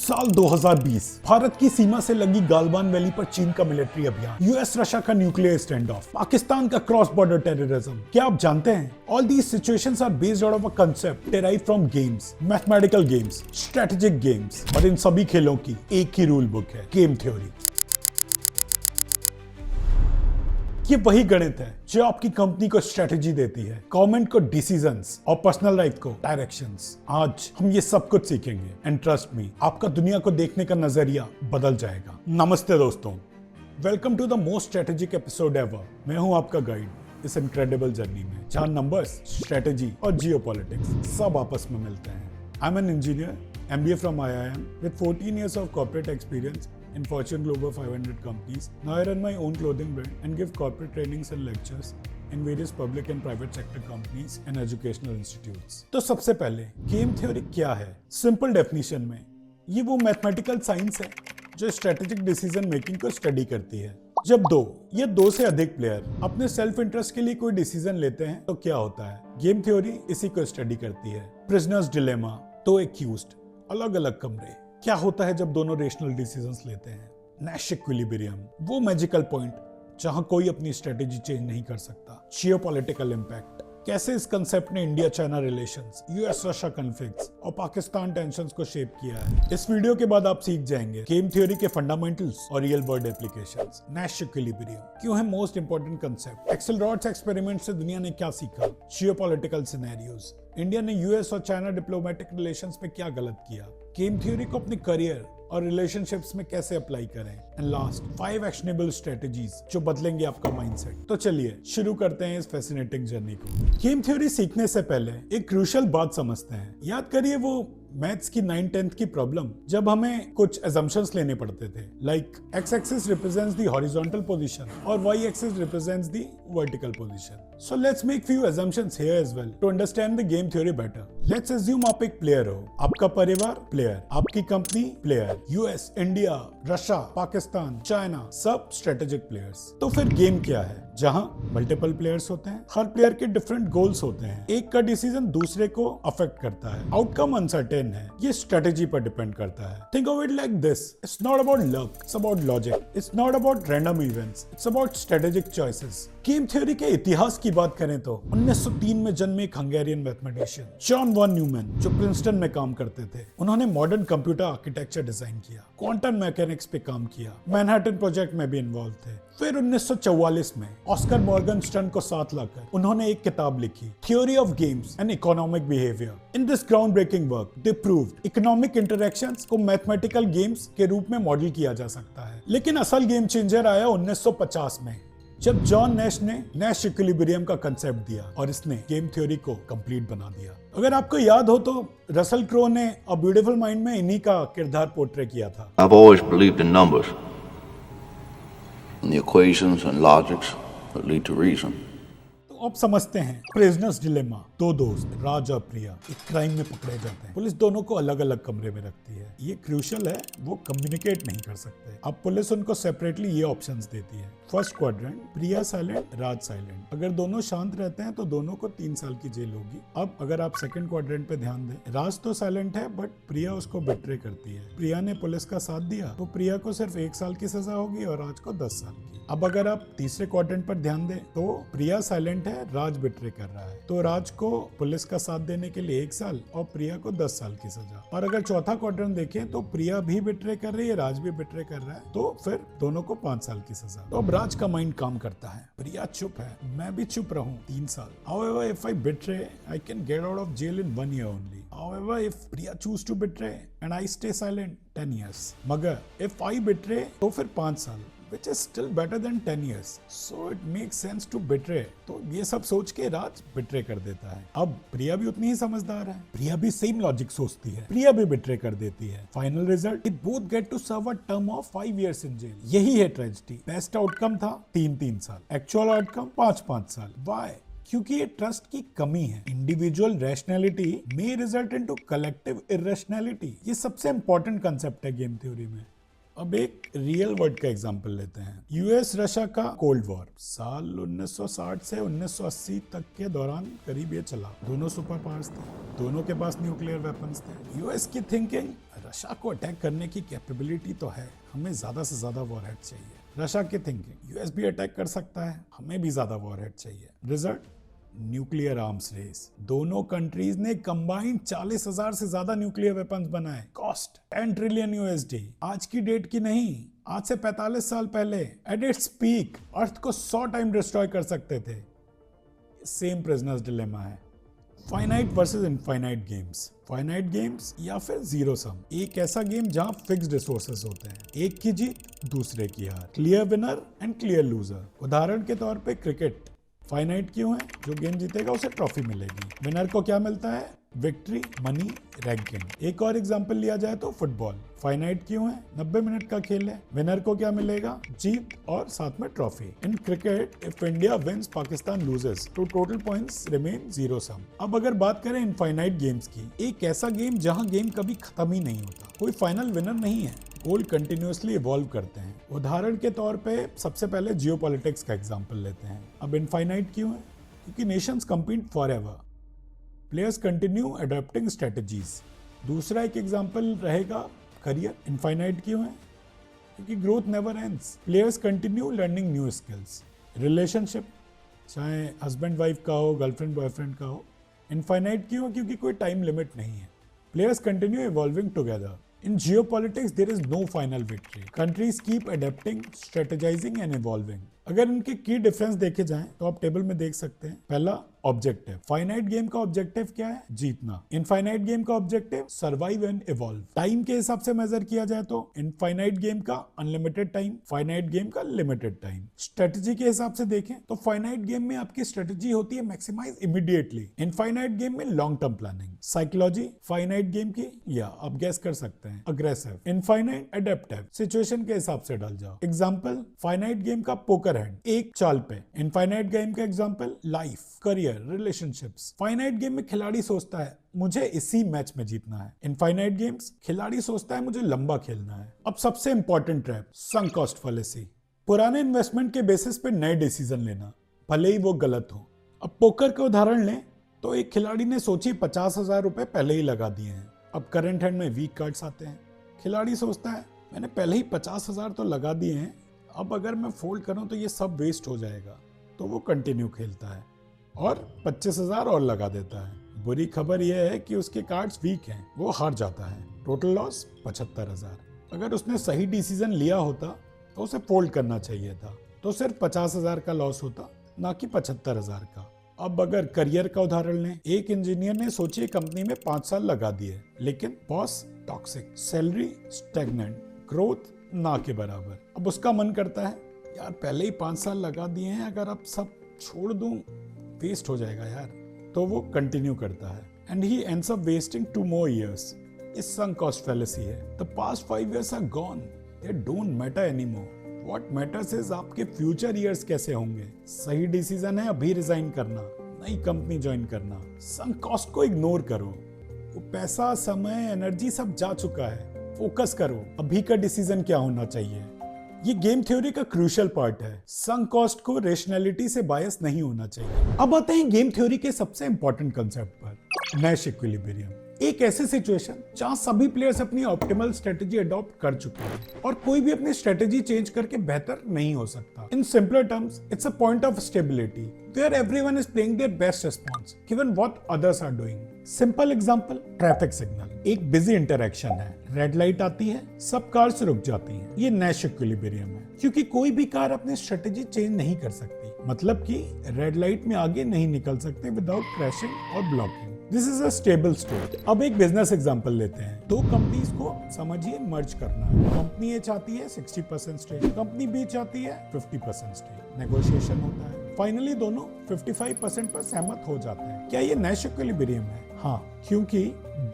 साल 2020 भारत की सीमा से लगी गालवान वैली पर चीन का मिलिट्री अभियान, यूएस रशिया का न्यूक्लियर स्टैंड ऑफ, पाकिस्तान का क्रॉस बॉर्डर टेररिज्म। क्या आप जानते हैं all these situations are based out of a concept derive from games, mathematical games, strategic games. और इन सभी खेलों की एक ही रूल बुक है, गेम थ्योरी। ये वही गणित है जो आपकी कंपनी को स्ट्रेटेजी देती है, गवर्नमेंट को डिसीजंस और पर्सनल लाइफ को डायरेक्शंस। आज हम ये सब कुछ सीखेंगे एंड ट्रस्ट मी, आपका दुनिया को देखने का नजरिया बदल जाएगा। नमस्ते दोस्तों, welcome to the most strategic episode ever. मैं हूं आपका गाइड इस इनक्रेडिबल जर्नी में, जहां नंबर्स, स्ट्रेटेजी और जियोपॉलिटिक्स सब आपस में मिलते हैं। I am an engineer, MBA from IIM with 14 years of corporate experience in Fortune Global 500 companies. Now I run my own clothing brand and give corporate trainings and lectures in various public and private sector companies and educational institutes. तो सबसे पहले game theory क्या है? Simple definition में ये वो mathematical science है जो स्ट्रेटेजिक डिसीजन मेकिंग को स्टडी करती है। जब दो या दो से अधिक प्लेयर अपने सेल्फ इंटरेस्ट के लिए कोई डिसीजन लेते हैं तो क्या होता है? गेम थ्योरी इसी को स्टडी करती है। प्रिजनर्स डिलेमा, दो एक्यूज्ड, अलग अलग कमरे। क्या होता है जब दोनों रेशनल डिसीजंस लेते हैं? नैश इक्विलिब्रियम, वो मैजिकल पॉइंट जहां कोई अपनी स्ट्रेटेजी चेंज नहीं कर सकता। जियोपॉलिटिकल इंपैक्ट, कैसे इस कंसेप्ट ने India China relations, US Russia conflicts और पाकिस्तान टेंशंस को शेप किया है। इस वीडियो के बाद आप सीख जाएंगे गेम थ्योरी के फंडामेंटल्स और real world applications. Nash equilibrium क्यों है मोस्ट इंपोर्टेंट कंसेप्ट? एक्सेलरोड्स एक्सपेरिमेंट से दुनिया ने क्या सीखा? जियोपॉलिटिकल सिनेरियोज, इंडिया ने यूएस और चाइना डिप्लोमेटिक रिलेशंस में क्या गलत किया? गेम थ्योरी को अपने करियर और रिलेशनशिप्स में कैसे अप्लाई करें? एंड लास्ट 5 एक्शनेबल स्ट्रेटजीज जो बदलेंगे आपका माइंडसेट। तो चलिए शुरू करते हैं इस फैसिनेटिंग जर्नी को। गेम थ्योरी सीखने से पहले एक क्रूशियल बात समझते हैं। याद करिए वो मैथ्स की 9th-10th की प्रॉब्लम जब हमें कुछ assumptions लेने पड़ते थे, like x axis represents the horizontal position और y axis represents the vertical position. So let's make few assumptions here as well to understand the game theory better. Let's assume आप एक player हो, आपका परिवार player, आपकी company player, US, India, Russia, Pakistan, China सब strategic players. तो फिर game क्या है? जहां मल्टीपल प्लेयर्स होते हैं, हर प्लेयर के डिफरेंट गोल्स होते हैं, एक का डिसीजन दूसरे को अफेक्ट करता है, आउटकम अनसर्टेन है, ये स्ट्रेटेजी पर डिपेंड करता है। Think of it like this, it's not about luck, it's about logic, it's not about random events, it's about strategic choices. Game theory के इतिहास की बात करें तो 1903 में जन्मे एक Hungarian mathematician John von Neumann जो प्रिंसटन में काम करते थे, उन्होंने मॉडर्न कंप्यूटर आर्किटेक्चर डिजाइन किया, क्वांटम मैकेनिक्स पे काम किया, मैनहट्टन प्रोजेक्ट में भी इन्वॉल्व थे। फिर 1944 में ऑस्कर मॉर्गनस्टर्न को साथ लाकर उन्होंने एक किताब लिखी, theory of games and economic behaviour. In this ground breaking work they proved economic interactions को मैथमेटिकल गेम्स के रूप में मॉडल किया जा सकता है। लेकिन असल गेम चेंजर आया 1950 में, जब जॉन नैश ने नैश इक्विलिब्रियम का कंसेप्ट दिया और इसने गेम थ्योरी को कंप्लीट बना दिया। अगर आपको याद हो तो रसल क्रो ने अ ब्यूटीफुल माइंड में इन्हीं का किरदार पोर्ट्रे किया था। I've always believed in numbers and the equations and logics that lead to reason. तो अब समझते हैं प्रिजनर्स डिलेमा। दो दोस्त राज और प्रिया एक क्राइम में पकड़े जाते हैं। पुलिस दोनों को अलग अलग कमरे में रखती है। ये क्रूशियल है, वो कम्युनिकेट नहीं कर सकते। अब पुलिस उनको सेपरेटली ये ऑप्शंस देती है। फर्स्ट क्वाड्रेंट, प्रिया साइलेंट, राज साइलेंट। अगर दोनों शांत रहते हैं तो दोनों को 3 साल की जेल होगी। अब अगर आप सेकंड क्वाड्रेंट पे ध्यान दें, राज तो साइलेंट है बट प्रिया उसको बिट्रे करती है। प्रिया ने पुलिस का साथ दिया तो प्रिया को सिर्फ 1 साल की सजा होगी और राज को 10 साल की। अब अगर आप तीसरे क्वाड्रेंट पर ध्यान दें तो प्रिया साइलेंट है, राज बिट्रे कर रहा है, तो राज को पुलिस का साथ देने के लिए 1 साल और प्रिया को 10 साल की सजा। और अगर चौथा क्वाड्रेंट देखें तो प्रिया भी बिट्रे कर रही है, राज भी बिट्रे कर रहा है, तो फिर दोनों को 5 साल की सजा। तो अब राज का माइंड काम करता है, प्रिया चुप है, मैं भी चुप रहूं 3 साल। However, if I betray, I can get out of jail in 1 year only. However, if Priya choose to betray and I stay silent, 10 years. मगर if I betray तो फिर 5 साल, which is still better than 10 years. So it makes sense to betray. तो ये सब सोच के राज betray कर देता है। अब प्रिया भी उतनी ही समझदार है, प्रिया भी सेम लॉजिक सोचती है, प्रिया भी बिट्रे कर देती है। Final result, it both get to serve a term of 5 years in jail. यही है ट्रेजेडी। बेस्ट आउटकम था 3 साल, एक्चुअल आउटकम 5 साल। Why? क्योंकि ये ट्रस्ट की कमी है। इंडिविजुअल रैशनैलिटी में रिजल्ट इनटू कलेक्टिव इररेशनैलिटी। ये सबसे इंपॉर्टेंट कंसेप्ट है गेम थ्योरी में। अब एक रियल वर्ल्ड का एग्जांपल लेते हैं। यूएस रशिया का कोल्ड वॉर साल 1960 से 1980 तक के दौरान करीब ये चला। दोनों सुपर पावर्स थे, दोनों के पास न्यूक्लियर वेपन्स थे। यूएस की थिंकिंग, रशिया को अटैक करने की कैपेबिलिटी तो है, हमें ज्यादा से ज्यादा वॉरहेड चाहिए। रशिया की थिंकिंग, यूएस भी अटैक कर सकता है, हमें भी ज्यादा वॉरहेड चाहिए। Result, nuclear arms race. दोनों कंट्रीज ने कंबाइंड 40,000 से ज्यादा न्यूक्लियर वेपन्स बनाए। Cost 10 trillion USD. आज की डेट की नहीं, आज से 45 साल पहले एट इट्स पीक अर्थ को 100 टाइम डिस्ट्रॉय कर सकते थे। सेम प्रिजनर्स डिलेमा है। Finite versus infinite games. Finite games या फिर जीरो सम, एक ऐसा गेम जहां फिक्स्ड रिसोर्सेज होते हैं, एक की जीत दूसरे की हार, clear winner and clear loser. उदाहरण के तौर पे क्रिकेट फाइनाइट क्यों है? जो गेम जीतेगा उसे ट्रॉफी मिलेगी। विनर को क्या मिलता है? Victory, money, ranking. एक और एग्जांपल लिया जाए तो फुटबॉल फाइनाइट क्यों है? 90 मिनट का खेल है, विनर को क्या मिलेगा? जीत और साथ में trophy. In cricket, if India wins Pakistan loses तो total points remain zero sum. अब अगर बात करें इनफाइनाइट गेम्स की, एक ऐसा गेम जहां गेम कभी खत्म ही नहीं होता, कोई फाइनल विनर नहीं है, गोल कंटिन्यूअसली इवॉल्व करते हैं। उदाहरण के तौर पे सबसे पहले जियोपॉलिटिक्स का एग्जांपल लेते हैं। अब इनफाइनाइट क्यों है? क्योंकि Nations compete forever, players continue adopting strategies. दूसरा एक एग्जांपल रहेगा करियर। इनफाइनाइट क्यों है? क्योंकि growth never ends, players continue learning new skills. Relationship, चाहे हस्बैंड वाइफ का हो, गर्लफ्रेंड बॉयफ्रेंड का हो, इनफाइनाइट क्यों? क्योंकि कोई टाइम लिमिट नहीं है, players continue evolving together. In geopolitics, there is no final victory. Countries keep adapting, strategizing and evolving. अगर इनके की डिफरेंस देखे जाएं तो आप टेबल में देख सकते हैं। पहला, ऑब्जेक्टिव। फाइनाइट गेम का ऑब्जेक्टिव क्या है? जीतना। इनफाइनाइट गेम का objective survive and evolve. Time के हिसाब से मेजर किया जाए तो इनफाइनाइट गेम का अनलिमिटेड टाइम, फाइनाइट गेम का लिमिटेड टाइम। स्ट्रेटजी के हिसाब से देखें तो फाइनाइट गेम में आपकी स्ट्रेटजी होती है मैक्सिमाइज इमीडिएटली, इनफाइनाइट गेम में long term planning. Psychology finite game की, या आप गेस कर सकते हैं, अग्रेसिव। इनफाइनाइट अडेप्टिव, सिचुएशन के हिसाब से डाल जाओ। एग्जाम्पल, फाइनाइट गेम का पोकर हैंड, एक चाल पे। इनफाइनाइट गेम का example, life, career, relationships. Finite game में खिलाड़ी सोचता है मुझे इसी मैच में जीतना है। इनफाइनाइट गेम्स, खिलाड़ी सोचता है मुझे लंबा खेलना है। अब सबसे इंपॉर्टेंट ट्रैप, संक कॉस्ट फैलेसी। पुराने इन्वेस्टमेंट के बेसिस पे नए डिसीजन लेना, भले ही वो गलत हो। अब पोकर का उदाहरण लें तो एक खिलाड़ी ने सोची 50,000 रुपए पहले ही लगा दिए हैं। अब करंट हैंड में वीक कार्ड्स आते हैं, खिलाड़ी सोचता है मैंने पहले ही 50,000 तो लगा दिए हैं, अब अगर मैं फोल्ड करूं तो ये सब वेस्ट हो जाएगा, तो वो कंटिन्यू खेलता है और 25,000 और लगा देता है। बुरी खबर यह है कि उसके कार्ड्स वीक हैं, वो हार जाता है। Total loss 75,000। अगर उसने सही डिसीजन लिया होता तो उसे फोल्ड करना चाहिए था, तो सिर्फ 50,000 का लॉस होता, ना कि 75,000 का। अब अगर करियर का उदाहरण लें, एक इंजीनियर ने सोची कंपनी में 5 साल लगा दिए, लेकिन boss toxic, salary stagnant, growth ना के बराबर। अब उसका मन करता है यार पहले ही 5 साल लगा दिए हैं, अगर अब सब छोड़ दूं वेस्ट हो जाएगा यार, तो वो कंटिन्यू करता है and he ends up wasting 2 more years। इस संक कॉस्ट फैलेसी है। The past 5 years are gone, they don't matter anymore. What matters is आपके फ्यूचर ईयर्स कैसे होंगे। सही डिसीजन है अभी रिजाइन करना, नई कंपनी ज्वाइन करना। संक कॉस्ट को इग्नोर करो, वो पैसा, समय, एनर्जी सब जा चुका है। फोकस करो अभी का डिसीजन क्या होना चाहिए। ये गेम थ्योरी का क्रूशियल पार्ट है। संक कॉस्ट को रेशनैलिटी से बायस नहीं होना चाहिए। अब आते हैं गेम थ्योरी के सबसे इंपॉर्टेंट कंसेप्ट पर, नैश इक्विलिब्रियम। एक ऐसी सिचुएशन जहां सभी प्लेयर्स अपनी ऑप्टिमल स्ट्रेटजी अडॉप्ट कर चुके हैं और कोई भी अपनी स्ट्रेटजी चेंज करके बेहतर नहीं हो सकता। In simpler terms, it's a point of stability where everyone is playing their best response given what others are doing. Simple example, traffic signal. एक बिजी इंटरेक्शन है, रेड लाइट आती है, सब कार्स रुक जाती हैं। ये नैश इक्विलिब्रियम है, क्योंकि कोई भी कार अपनी स्ट्रेटजी चेंज नहीं कर सकती, मतलब कि रेड लाइट में आगे नहीं निकल सकते विदाउट क्रैशिंग और blocking. This is a stable state. अब एक बिजनेस एग्जांपल लेते हैं। 2 कंपनीज को समझिए मर्ज करना है। कंपनी ए चाहती है 60% स्टेक, कंपनी बी चाहती है 50% स्टेक। नेगोशिएशन होता है, फाइनली दोनों 55% पर सहमत हो जाते हैं। क्या ये नैश इक्विलिब्रियम है? हाँ, क्योंकि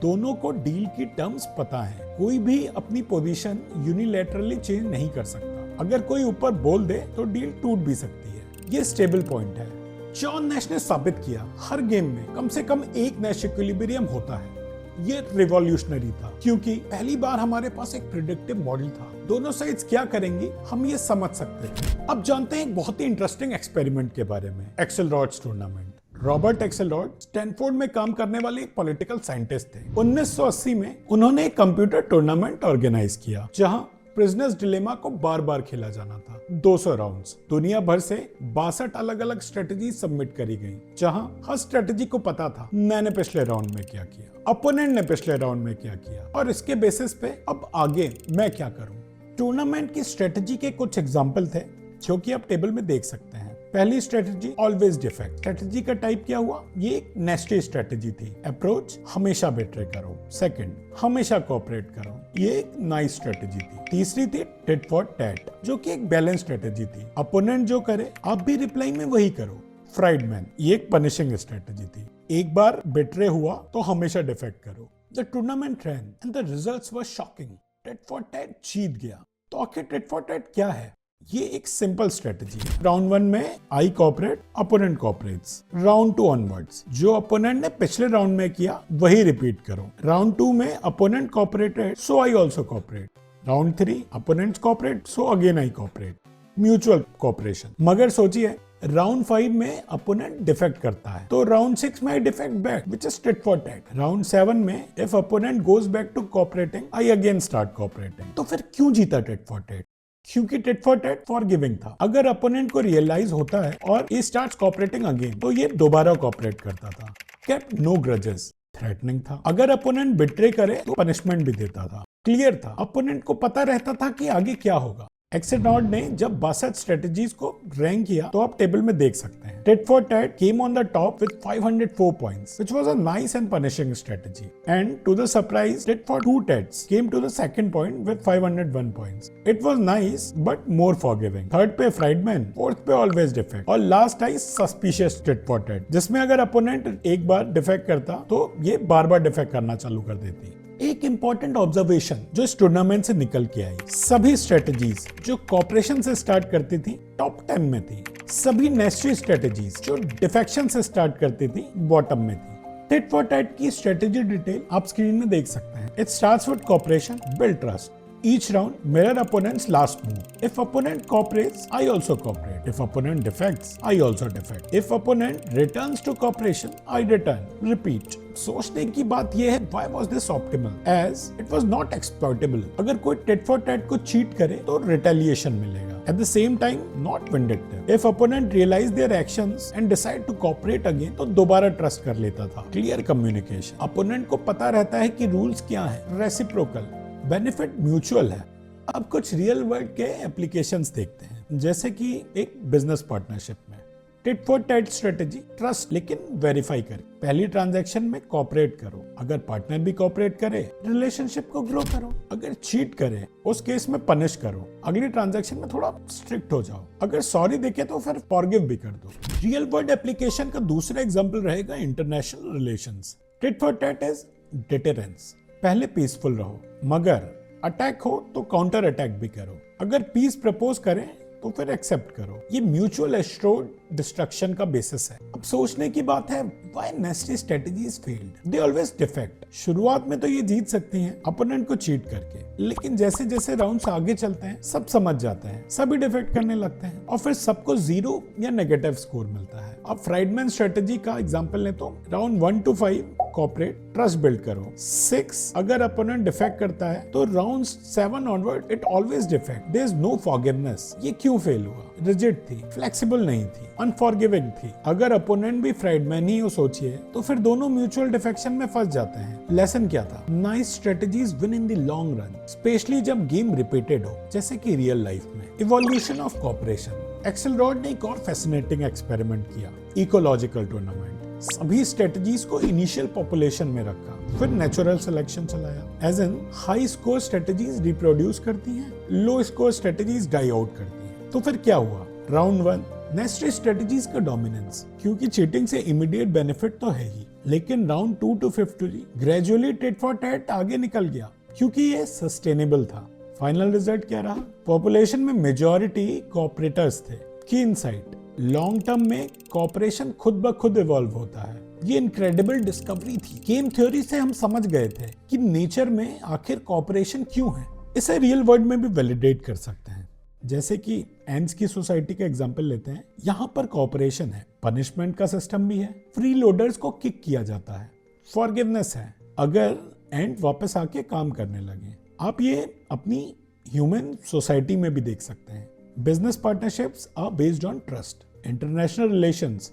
दोनों को डील की टर्म्स पता है। कोई भी अपनी पोजीशन यूनिलैटरली चेंज नहीं कर सकता। अगर कोई ऊपर बोल दे तो डील टूट भी सकती है। ये स्टेबल पॉइंट है। जॉन नैश ने साबित किया हर गेम में कम से कम एक नैश इक्विलिब्रियम होता है। ये रिवॉल्यूशनरी था क्योंकि पहली बार हमारे पास एक प्रिडिक्टिव मॉडल था। दोनों साइड्स क्या करेंगे हम ये समझ सकते हैं। अब जानते हैं एक बहुत ही इंटरेस्टिंग एक्सपेरिमेंट के बारे में, एक्सेलरॉड्स टूर्नामेंट। रॉबर्ट एक्सेलरॉड स्टैनफोर्ड में काम करने वाले एक पॉलिटिकल साइंटिस्ट थे। 1980 में उन्होंने एक कंप्यूटर टूर्नामेंट ऑर्गेनाइज किया जहां प्रिजनर्स डिलेमा को बार बार खेला जाना था। 200 राउंड्स, दुनिया भर से 62 अलग अलग स्ट्रेटजी सबमिट करी गई, जहां हर स्ट्रेटजी को पता था मैंने पिछले राउंड में क्या किया, अपोनेंट ने पिछले राउंड में क्या किया और इसके बेसिस पे अब आगे मैं क्या करूं। टूर्नामेंट की स्ट्रेटजी के कुछ एग्जाम्पल थे जो कि आप टेबल में देख सकते हैं। पहली स्ट्रेटजी ऑलवेज डिफेक्ट। स्ट्रेटजी का टाइप क्या हुआ, ये एक नेस्टी स्ट्रेटजी थी। अप्रोच हमेशा बेट्रे करो। सेकंड हमेशा कोऑपरेट करो, ये एक नाइस स्ट्रेटजी थी। तीसरी थी टिट फॉर टैट, जो कि एक बैलेंस स्ट्रेटजी थी। अपोनेंट जो करे आप भी रिप्लाई में वही करो। फ्राइडमैन, ये एक पनिशिंग स्ट्रेटजी थी। एक बार बेट्रे हुआ तो हमेशा डिफेक्ट करो। The tournament ran and the results were shocking. Tit for tat जीत गया। तो आखिर टिट फॉर टैट क्या है? ये एक सिंपल स्ट्रेटजी है। राउंड 1 में आई कोऑपरेट, अपोनेंट कोऑपरेट्स। राउंड 2 ऑनवर्ड्स, जो अपोनेंट ने पिछले राउंड में किया वही रिपीट करो। राउंड 2 में opponent cooperated, so I also cooperate. Round 3 opponents cooperate, so again I cooperate. Mutual cooperation. मगर सोचिए राउंड 5 में अपोनेंट डिफेक्ट करता है तो राउंड 6 में I defect back, which is tit for tat. Round 7 में if opponent goes back to cooperating, I again start cooperating. तो फिर क्यों जीता टिट फॉर टैट? क्योंकि टिट फॉर टैट फॉरगिविंग था। अगर अपोनेंट को रियलाइज होता है और ही स्टार्ट्स कोऑपरेटिंग अगेन, तो ये दोबारा कोऑपरेट करता था। Kept no grudges. थ्रेटनिंग था। अगर अपोनेंट बिट्रे करे तो पनिशमेंट भी देता था। क्लियर था, अपोनेंट को पता रहता था कि आगे क्या होगा। एक्सेलरॉड ने जब 62 स्ट्रेटजीज को रैंक किया तो आप टेबल में देख सकते हैं। Tit for TET came on the top with 504 points, which was a nice and punishing strategy. And to the surprise, tit for two tats came to the second point with 501 points. It was nice but more forgiving. Third पे Friedman, fourth पे always defect और last I suspicious tit for TET, जिसमें अगर opponent एक बार defect करता तो ये बार बार defect करना चालू कर देती। एक इंपॉर्टेंट ऑब्जर्वेशन जो इस टूर्नामेंट से निकल के आई, सभी स्ट्रेटजीज जो कॉपरेशन से स्टार्ट करती थी टॉप 10 में थी। सभी नेस्टी स्ट्रेटजीज जो डिफेक्शन से स्टार्ट करती थी बॉटम में थी। टिट फॉर टैट की स्ट्रेटजी डिटेल आप स्क्रीन में देख सकते हैं। It starts with cooperation, build trust. Each round mirror opponent's last move. If opponent cooperates, I also cooperate. If opponent defects, I also defect. If opponent returns to cooperation, I return. Repeat. सोचने की बात यह है, why was this optimal? As it was not exploitable. अगर कोई tit for tat को cheat करे तो retaliation मिलेगा. At the same time, not vindictive. If opponent realize their actions and decide to cooperate again, तो दोबारा trust कर लेता था. Clear communication. Opponent को पता रहता है कि rules क्या है. Reciprocal. बेनिफिट म्यूचुअल है। अब कुछ रियल वर्ल्ड के एप्लीकेशंस देखते हैं, जैसे कि एक बिजनेस पार्टनरशिप में tit for TET strategy, trust लेकिन वेरीफाई कर। पहली ट्रांजैक्शन में कोऑपरेट करो, अगर पार्टनर भी कोऑपरेट करे रिलेशनशिप को ग्रो करो, अगर चीट करे उस केस में पनिश करो, अगली ट्रांजैक्शन में थोड़ा स्ट्रिक्ट हो जाओ, अगर सॉरी देखे तो फिर फॉरगिव भी कर दो। रियल वर्ल्ड एप्लीकेशन का दूसरा एग्जाम्पल रहेगा international relations. Tit for TET is deterrence. पहले पीसफुल रहो, मगर अटैक हो तो काउंटर अटैक भी करो। अगर पीस प्रपोज करें तो फिर एक्सेप्ट करो। ये म्यूचुअल एश्योर्ड डिस्ट्रक्शन का बेसिस है। अब सोचने की बात है, why नेस्टी strategies failed? They always defect. शुरुआत में तो ये जीत सकती हैं अपोनेंट को चीट करके, लेकिन जैसे जैसे राउंड्स आगे चलते हैं सब समझ जाते हैं, सभी डिफेक्ट करने लगते हैं और फिर सबको 0 या नेगेटिव स्कोर मिलता है। अब फ्राइडमैन स्ट्रेटजी का एग्जांपल लें तो round 1 to 5 cooperate, trust build करो। 6 अगर अपोनेंट डिफेक्ट करता है तो round 7 onward it always defect. There is no forgiveness. ये क्यों फेल हुआ? रिजिड थी, फ्लेक्सिबल नहीं थी, अनफॉरगिविंग थी। अगर अपोनेंट भी फ्राइडमैन ही हो सोचिए तो फिर दोनों म्यूचुअल डिफेक्शन में फंस जाते हैं। लेसन क्या था? Nice strategies win in the long run, specially जब गेम रिपीटेड हो, जैसे कि रियल लाइफ में। Evolution of cooperation. एक्सेलरॉड ने एक और फैसिनेटिंग एक्सपेरिमेंट किया, इकोलॉजिकल टूर्नामेंट। सभी स्ट्रेटजीज को इनिशियल पॉपुलेशन में रखा, फिर नेचुरल सिलेक्शन चलाया। As in high score strategies reproduce करती हैं, low score strategies die out करती हैं। तो फिर क्या हुआ? राउंड 1 नेस्टी स्ट्रेटजीज का डोमिनेंस, क्योंकि चीटिंग से इमीडिएट बेनिफिट तो है ही, लेकिन round 2 to 50 gradually tit for TET आगे निकल गया क्योंकि ये सस्टेनेबल था। फाइनल रिजल्ट क्या रहा? पॉपुलेशन में मेजॉरिटी कोऑपरेटर्स थे। की इनसाइट, लॉन्ग टर्म में कोऑपरेशन खुद ब खुद इवॉल्व होता है। ये इनक्रेडिबल डिस्कवरी थी। गेम थ्योरी से हम समझ गए थे कि नेचर में आखिर कॉपरेशन क्यों है। इसे रियल वर्ल्ड में भी वैलिडेट कर सकते हैं। जैसे कि एंड्स की सोसाइटी का एग्जांपल लेते हैं। यहाँ पर कॉपरेशन है, पनिशमेंट का सिस्टम भी है, फ्री लोडर्स को किक किया जाता है, फॉरगिवनेस है अगर एंड वापस आके काम करने लगे। आप ये अपनी ह्यूमन सोसाइटी में भी देख सकते हैं। Business partnerships are based on trust, international relations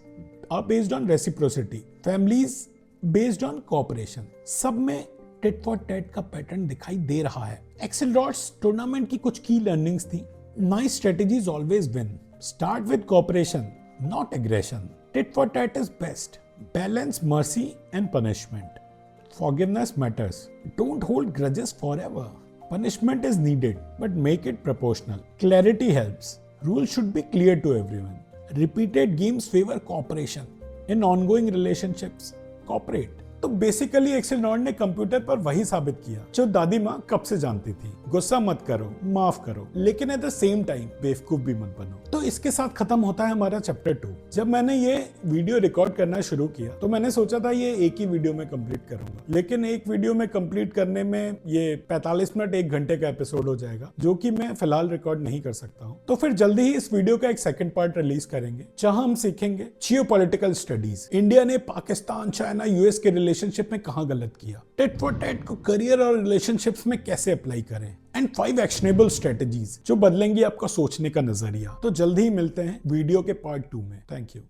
are based on reciprocity, families based on cooperation. सब में टिट फॉर टैट का पैटर्न दिखाई दे रहा है। एक्सेलरॉड्स टूर्नामेंट की कुछ की लर्निंग्स थी। Nice strategies always win. Start with cooperation, not aggression. Tit for tat is best. Balance mercy and punishment. Forgiveness matters. Don't hold grudges forever. Punishment is needed, but make it proportional. Clarity helps. Rules should be clear to everyone. Repeated games favor cooperation. In ongoing relationships, cooperate. तो basically एक्सेलरॉड ने computer पर वही साबित किया जो दादी माँ कब से जानती थी। गुस्सा मत करो, माफ करो, लेकिन एट द सेम टाइम बेवकूफ भी मत बनो। तो इसके साथ खत्म होता है हमारा चैप्टर 2। जब मैंने ये वीडियो रिकॉर्ड करना शुरू किया तो मैंने सोचा था ये एक ही वीडियो में कंप्लीट करूंगा, लेकिन एक वीडियो में कंप्लीट करने में ये 45 मिनट 1 घंटे का एपिसोड हो जाएगा, जो कि मैं फिलहाल रिकॉर्ड नहीं कर सकता हूँ। तो फिर जल्दी ही इस वीडियो का एक सेकंड पार्ट रिलीज करेंगे जहां हम सीखेंगे जियोपॉलिटिकल स्टडीज। इंडिया ने पाकिस्तान, चाइना, यूएस के रिलेशनशिप में कहां गलत किया, टिट फॉर टैट को करियर और रिलेशनशिप्स में कैसे अप्लाई करें, एंड 5 एक्शनेबल स्ट्रेटजीज जो बदलेंगी आपका सोचने का नजरिया। तो जल्दी ही मिलते हैं वीडियो के पार्ट 2 में। Thank you.